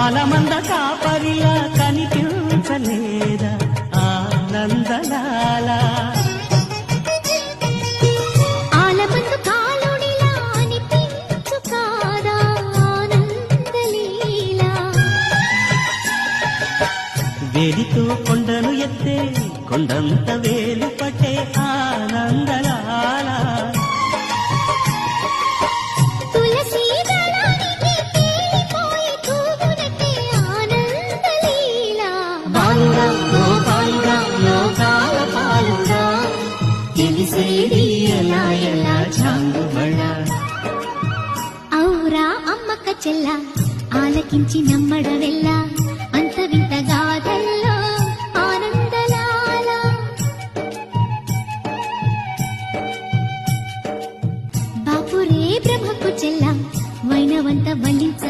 పాలమంద కాపరిలా కనిపించలేదా ఆనందలాల ఆలమందు కాలుడిలా అనిపించు కాదా ఆనందలీలా వేలితో కొండను ఎత్తే కొండంత వేలు పట్టే ఆనందలాల తులసి దళానికి తేలిపోయి తూగునట్టే ఆనందలీలా బాలుడా ఓ బాలుడా లోకాల పాలుడా తెలిసేది ఎలా ఎలా చాంగుబడా ఔరా అమ్మక్క చెల్ల ఆలకించి నమ్మడవెల్లా అంత వింత గాథల్లో ఆనందలాల బాపురే బ్రహ్మకు చెల్ల వైనవంత వల్లించ